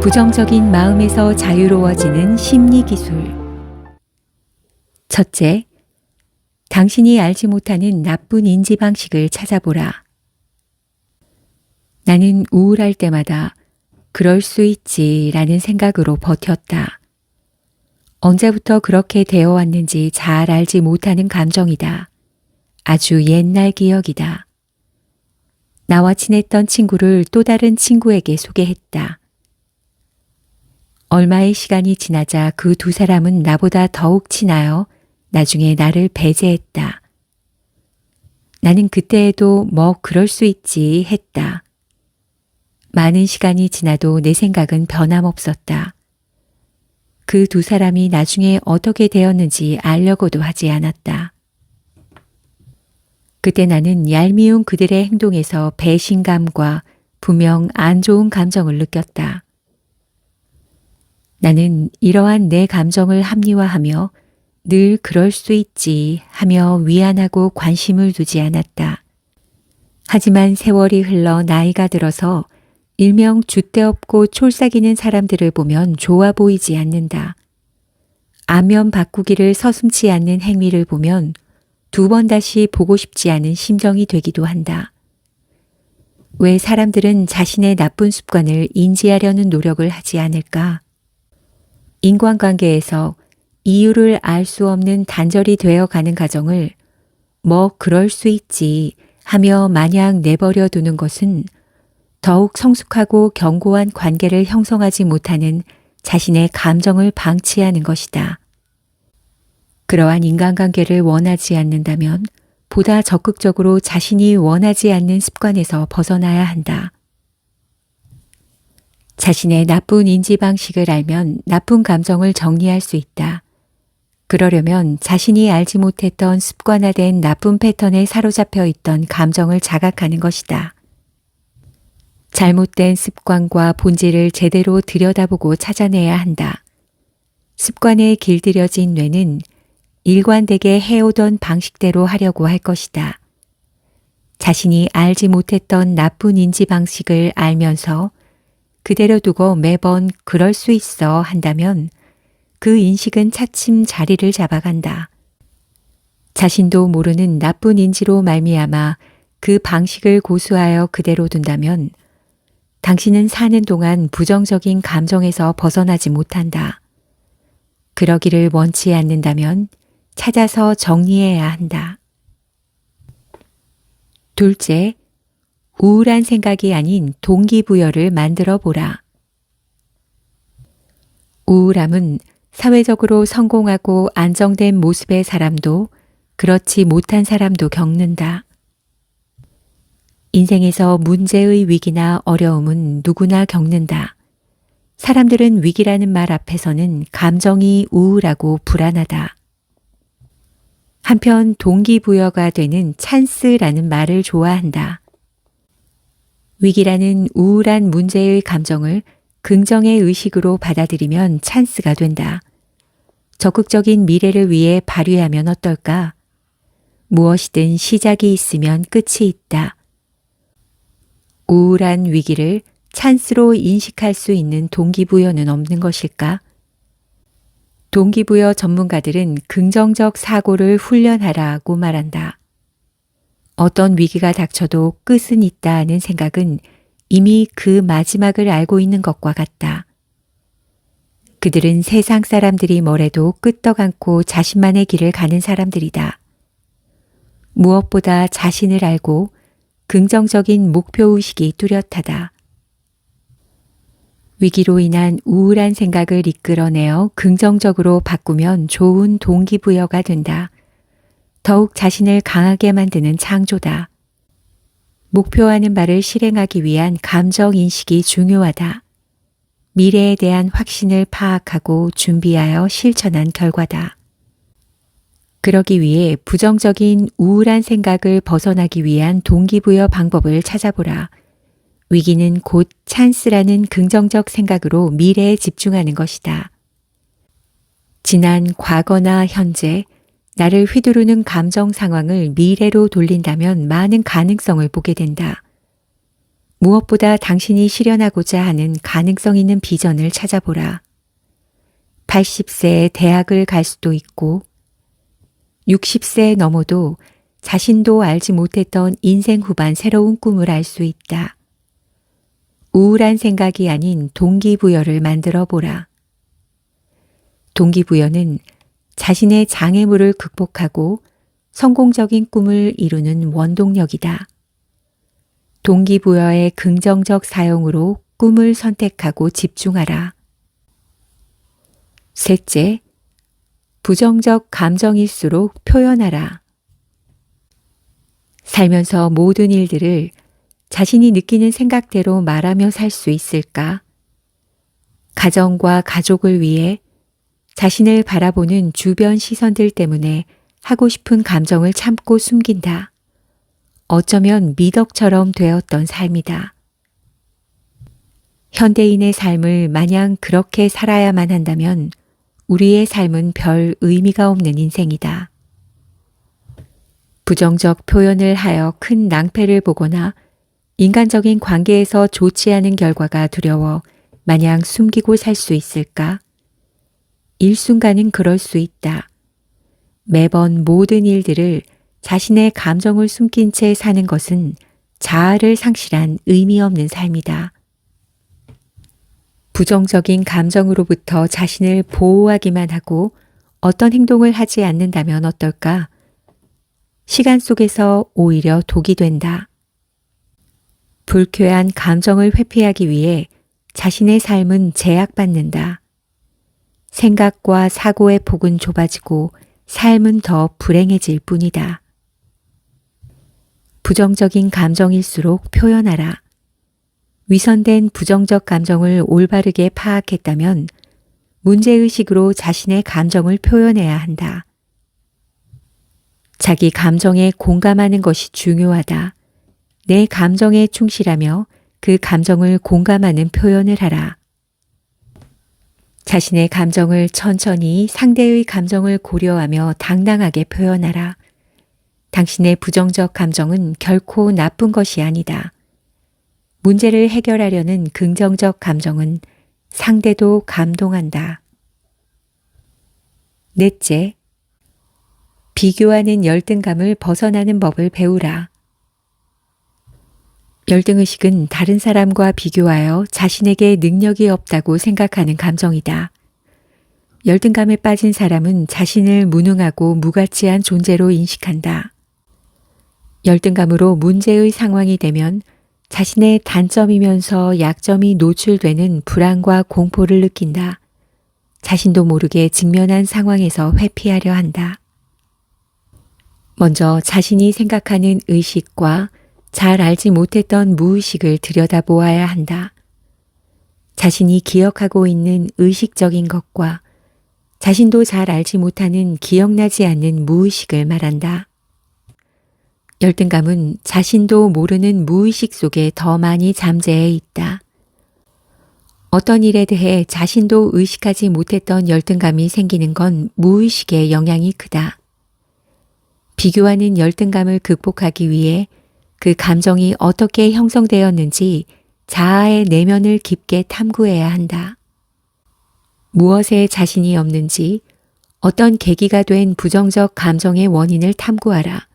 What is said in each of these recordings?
부정적인 마음에서 자유로워지는 심리 기술. 첫째, 당신이 알지 못하는 나쁜 인지 방식을 찾아보라. 나는 우울할 때마다 그럴 수 있지 라는 생각으로 버텼다. 언제부터 그렇게 되어 왔는지 잘 알지 못하는 감정이다. 아주 옛날 기억이다. 나와 친했던 친구를 또 다른 친구에게 소개했다. 얼마의 시간이 지나자 그 두 사람은 나보다 더욱 친하여 나중에 나를 배제했다. 나는 그때에도 뭐 그럴 수 있지 했다. 많은 시간이 지나도 내 생각은 변함없었다. 그 두 사람이 나중에 어떻게 되었는지 알려고도 하지 않았다. 그때 나는 얄미운 그들의 행동에서 배신감과 분명 안 좋은 감정을 느꼈다. 나는 이러한 내 감정을 합리화하며 늘 그럴 수 있지 하며 위안하고 관심을 두지 않았다. 하지만 세월이 흘러 나이가 들어서 일명 줏대없고 촐싹이는 사람들을 보면 좋아 보이지 않는다. 안면 바꾸기를 서슴지 않는 행위를 보면 두 번 다시 보고 싶지 않은 심정이 되기도 한다. 왜 사람들은 자신의 나쁜 습관을 인지하려는 노력을 하지 않을까? 인간관계에서 이유를 알 수 없는 단절이 되어 가는 가정을 뭐 그럴 수 있지 하며 마냥 내버려 두는 것은 더욱 성숙하고 견고한 관계를 형성하지 못하는 자신의 감정을 방치하는 것이다. 그러한 인간관계를 원하지 않는다면 보다 적극적으로 자신이 원하지 않는 습관에서 벗어나야 한다. 자신의 나쁜 인지 방식을 알면 나쁜 감정을 정리할 수 있다. 그러려면 자신이 알지 못했던 습관화된 나쁜 패턴에 사로잡혀 있던 감정을 자각하는 것이다. 잘못된 습관과 본질을 제대로 들여다보고 찾아내야 한다. 습관에 길들여진 뇌는 일관되게 해오던 방식대로 하려고 할 것이다. 자신이 알지 못했던 나쁜 인지 방식을 알면서 그대로 두고 매번 그럴 수 있어 한다면 그 인식은 차츰 자리를 잡아간다. 자신도 모르는 나쁜 인지로 말미암아 그 방식을 고수하여 그대로 둔다면 당신은 사는 동안 부정적인 감정에서 벗어나지 못한다. 그러기를 원치 않는다면 찾아서 정리해야 한다. 둘째, 우울한 생각이 아닌 동기부여를 만들어 보라. 우울함은 사회적으로 성공하고 안정된 모습의 사람도 그렇지 못한 사람도 겪는다. 인생에서 문제의 위기나 어려움은 누구나 겪는다. 사람들은 위기라는 말 앞에서는 감정이 우울하고 불안하다. 한편 동기부여가 되는 찬스라는 말을 좋아한다. 위기라는 우울한 문제의 감정을 긍정의 의식으로 받아들이면 찬스가 된다. 적극적인 미래를 위해 발휘하면 어떨까? 무엇이든 시작이 있으면 끝이 있다. 우울한 위기를 찬스로 인식할 수 있는 동기부여는 없는 것일까? 동기부여 전문가들은 긍정적 사고를 훈련하라고 말한다. 어떤 위기가 닥쳐도 끝은 있다는 생각은 이미 그 마지막을 알고 있는 것과 같다. 그들은 세상 사람들이 뭐래도 끄떡 않고 자신만의 길을 가는 사람들이다. 무엇보다 자신을 알고 긍정적인 목표의식이 뚜렷하다. 위기로 인한 우울한 생각을 이끌어내어 긍정적으로 바꾸면 좋은 동기부여가 된다. 더욱 자신을 강하게 만드는 창조다. 목표하는 바를 실행하기 위한 감정인식이 중요하다. 미래에 대한 확신을 파악하고 준비하여 실천한 결과다. 그러기 위해 부정적인 우울한 생각을 벗어나기 위한 동기부여 방법을 찾아보라. 위기는 곧 찬스라는 긍정적 생각으로 미래에 집중하는 것이다. 지난 과거나 현재, 나를 휘두르는 감정 상황을 미래로 돌린다면 많은 가능성을 보게 된다. 무엇보다 당신이 실현하고자 하는 가능성 있는 비전을 찾아보라. 80세에 대학을 갈 수도 있고 60세에 넘어도 자신도 알지 못했던 인생 후반 새로운 꿈을 알 수 있다. 우울한 생각이 아닌 동기부여를 만들어 보라. 동기부여는 자신의 장애물을 극복하고 성공적인 꿈을 이루는 원동력이다. 동기부여의 긍정적 사용으로 꿈을 선택하고 집중하라. 셋째, 부정적 감정일수록 표현하라. 살면서 모든 일들을 자신이 느끼는 생각대로 말하며 살 수 있을까? 가정과 가족을 위해 자신을 바라보는 주변 시선들 때문에 하고 싶은 감정을 참고 숨긴다. 어쩌면 미덕처럼 되었던 삶이다. 현대인의 삶을 마냥 그렇게 살아야만 한다면 우리의 삶은 별 의미가 없는 인생이다. 부정적 표현을 하여 큰 낭패를 보거나 인간적인 관계에서 좋지 않은 결과가 두려워 마냥 숨기고 살 수 있을까? 일순간은 그럴 수 있다. 매번 모든 일들을 자신의 감정을 숨긴 채 사는 것은 자아를 상실한 의미 없는 삶이다. 부정적인 감정으로부터 자신을 보호하기만 하고 어떤 행동을 하지 않는다면 어떨까? 시간 속에서 오히려 독이 된다. 불쾌한 감정을 회피하기 위해 자신의 삶은 제약받는다. 생각과 사고의 폭은 좁아지고 삶은 더 불행해질 뿐이다. 부정적인 감정일수록 표현하라. 위선된 부정적 감정을 올바르게 파악했다면 문제의식으로 자신의 감정을 표현해야 한다. 자기 감정에 공감하는 것이 중요하다. 내 감정에 충실하며 그 감정을 공감하는 표현을 하라. 자신의 감정을 천천히 상대의 감정을 고려하며 당당하게 표현하라. 당신의 부정적 감정은 결코 나쁜 것이 아니다. 문제를 해결하려는 긍정적 감정은 상대도 감동한다. 넷째, 비교하는 열등감을 벗어나는 법을 배우라. 열등의식은 다른 사람과 비교하여 자신에게 능력이 없다고 생각하는 감정이다. 열등감에 빠진 사람은 자신을 무능하고 무가치한 존재로 인식한다. 열등감으로 문제의 상황이 되면 자신의 단점이면서 약점이 노출되는 불안과 공포를 느낀다. 자신도 모르게 직면한 상황에서 회피하려 한다. 먼저 자신이 생각하는 의식과 잘 알지 못했던 무의식을 들여다보아야 한다. 자신이 기억하고 있는 의식적인 것과 자신도 잘 알지 못하는 기억나지 않는 무의식을 말한다. 열등감은 자신도 모르는 무의식 속에 더 많이 잠재해 있다. 어떤 일에 대해 자신도 의식하지 못했던 열등감이 생기는 건 무의식의 영향이 크다. 비교하는 열등감을 극복하기 위해 그 감정이 어떻게 형성되었는지 자아의 내면을 깊게 탐구해야 한다. 무엇에 자신이 없는지, 어떤 계기가 된 부정적 감정의 원인을 탐구하라.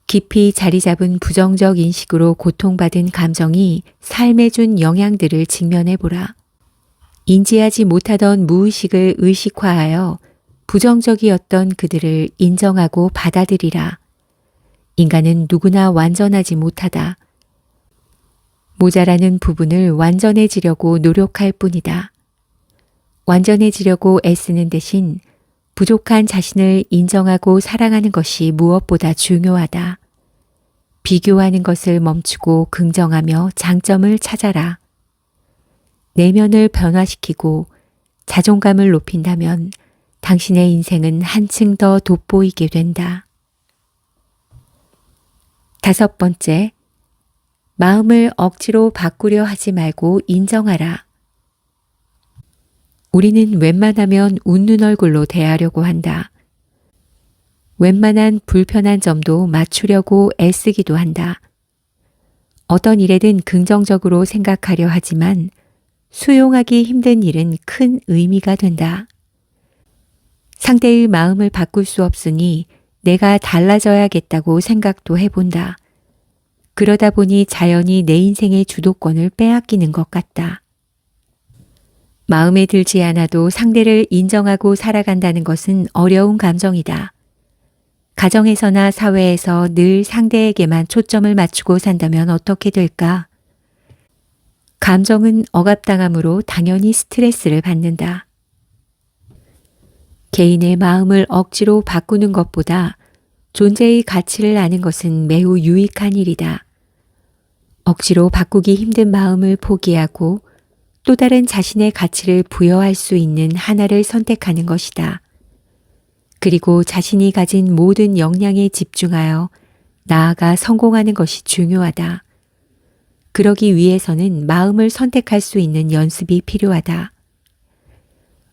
깊이 자리 잡은 부정적 인식으로 고통받은 감정이 삶에 준 영향들을 직면해보라. 인지하지 못하던 무의식을 의식화하여 부정적이었던 그들을 인정하고 받아들이라. 인간은 누구나 완전하지 못하다. 모자라는 부분을 완전해지려고 노력할 뿐이다. 완전해지려고 애쓰는 대신 부족한 자신을 인정하고 사랑하는 것이 무엇보다 중요하다. 비교하는 것을 멈추고 긍정하며 장점을 찾아라. 내면을 변화시키고 자존감을 높인다면 당신의 인생은 한층 더 돋보이게 된다. 다섯 번째, 마음을 억지로 바꾸려 하지 말고 인정하라. 우리는 웬만하면 웃는 얼굴로 대하려고 한다. 웬만한 불편한 점도 맞추려고 애쓰기도 한다. 어떤 일에든 긍정적으로 생각하려 하지만 수용하기 힘든 일은 큰 의미가 된다. 상대의 마음을 바꿀 수 없으니 내가 달라져야겠다고 생각도 해본다. 그러다 보니 자연히 내 인생의 주도권을 빼앗기는 것 같다. 마음에 들지 않아도 상대를 인정하고 살아간다는 것은 어려운 감정이다. 가정에서나 사회에서 늘 상대에게만 초점을 맞추고 산다면 어떻게 될까? 감정은 억압당함으로 당연히 스트레스를 받는다. 개인의 마음을 억지로 바꾸는 것보다 존재의 가치를 아는 것은 매우 유익한 일이다. 억지로 바꾸기 힘든 마음을 포기하고 또 다른 자신의 가치를 부여할 수 있는 하나를 선택하는 것이다. 그리고 자신이 가진 모든 역량에 집중하여 나아가 성공하는 것이 중요하다. 그러기 위해서는 마음을 선택할 수 있는 연습이 필요하다.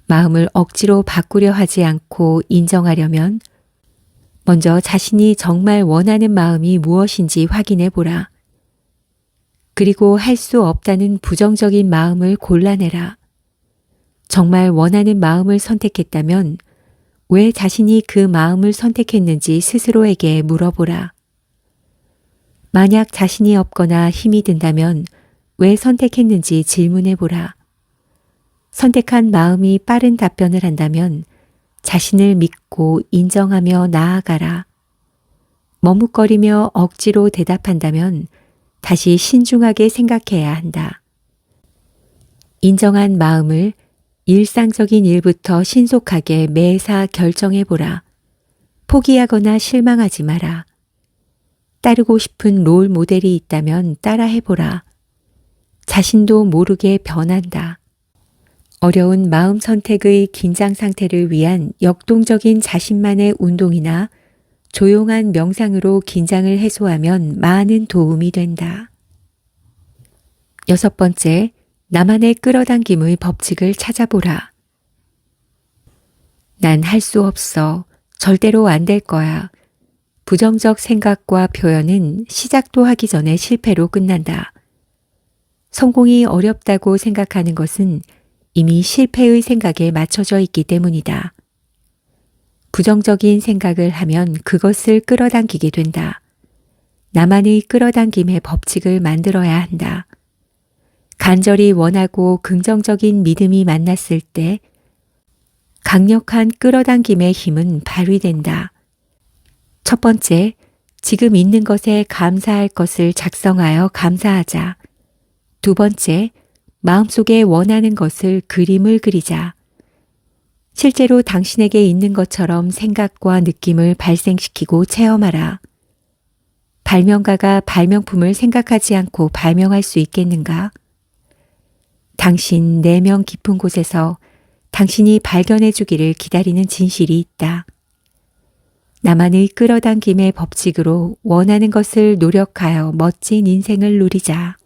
마음을 억지로 바꾸려 하지 않고 인정하려면 먼저 자신이 정말 원하는 마음이 무엇인지 확인해 보라. 그리고 할 수 없다는 부정적인 마음을 골라내라. 정말 원하는 마음을 선택했다면 왜 자신이 그 마음을 선택했는지 스스로에게 물어보라. 만약 자신이 없거나 힘이 든다면 왜 선택했는지 질문해 보라. 선택한 마음이 빠른 답변을 한다면 자신을 믿고 인정하며 나아가라. 머뭇거리며 억지로 대답한다면 다시 신중하게 생각해야 한다. 인정한 마음을 일상적인 일부터 신속하게 매사 결정해 보라. 포기하거나 실망하지 마라. 따르고 싶은 롤 모델이 있다면 따라해 보라. 자신도 모르게 변한다. 어려운 마음 선택의 긴장 상태를 위한 역동적인 자신만의 운동이나 조용한 명상으로 긴장을 해소하면 많은 도움이 된다. 6번째, 나만의 끌어당김의 법칙을 찾아보라. 난 할 수 없어. 절대로 안 될 거야. 부정적 생각과 표현은 시작도 하기 전에 실패로 끝난다. 성공이 어렵다고 생각하는 것은 이미 실패의 생각에 맞춰져 있기 때문이다. 부정적인 생각을 하면 그것을 끌어당기게 된다. 나만의 끌어당김의 법칙을 만들어야 한다. 간절히 원하고 긍정적인 믿음이 만났을 때 강력한 끌어당김의 힘은 발휘된다. 첫 번째, 지금 있는 것에 감사할 것을 작성하여 감사하자. 두 번째, 마음속에 원하는 것을 그림을 그리자. 실제로 당신에게 있는 것처럼 생각과 느낌을 발생시키고 체험하라. 발명가가 발명품을 생각하지 않고 발명할 수 있겠는가? 당신 내면 깊은 곳에서 당신이 발견해 주기를 기다리는 진실이 있다. 나만의 끌어당김의 법칙으로 원하는 것을 노력하여 멋진 인생을 누리자.